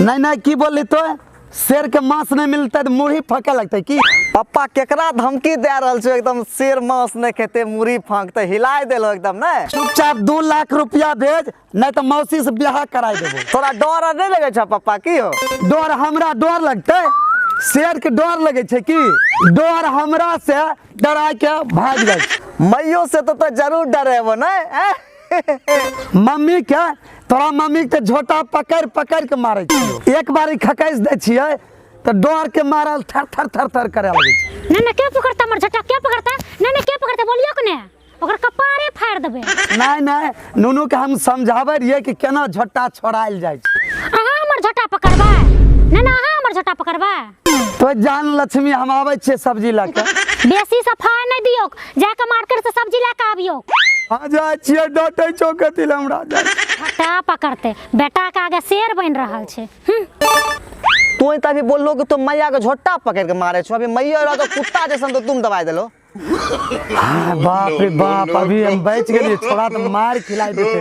नहीं नहीं की बोली तो शेर के मांस नहीं मिलता तो मुड़ी फके लगता की। पप्पा केकरा धमकी दे रहल छो एकदम शेर मांस नहीं खेते मुड़ी फांकते हिलाए देलो एकदम नहीं। चुपचाप 2 लाख रुपया भेज नहीं तो मौसी से ब्याह कराई देबो। थोड़ा डर नहीं लगे छो पप्पा की हो? डर हमरा डर लगते शेर के डर लगे छे की? डर हमरा से डरा के भाग जाए। मैयो से तो जरूर डरे वो नहीं। मम्मी क्या तोरा मम्मी के झोटा पकड़ पकड़ के मारे छियो। एक बारी खकैस दे छियै तो डर के मारल थर थर थर थर करे लगे छै। नहीं क्या पकड़ता मर झटा क्या पकड़ता? नहीं क्या पकड़ता बोलियो कने ओकर कपारे फाड़ देबे। नहीं नहीं नुनू के हम समझावे रिये कि केना झोटा छोड़ाइल जाय छै। अहाँ हमर झटा पकड़बा नहीं अहाँ हमर झटा पकड़बा। तो जान लक्ष्मी हम आवे छे सब्जी लेके। बेसी सफाई नहीं दियो जाके मार्केट से सब्जी लेके आबियो। आ जाय छियै डटै चौकती हमरा झटा पकड़ते बेटा के आगे शेर बन रहल छे। तू तभी बोलो कि तुम मैया के झोटा पकड़ के मारे छो। अभी मैया रहा तो कुत्ता जैसन तो तुम दबाई देलो। बाप रे बाप अभी हम बच गेलिए थोड़ा तो मार खिलाई देते।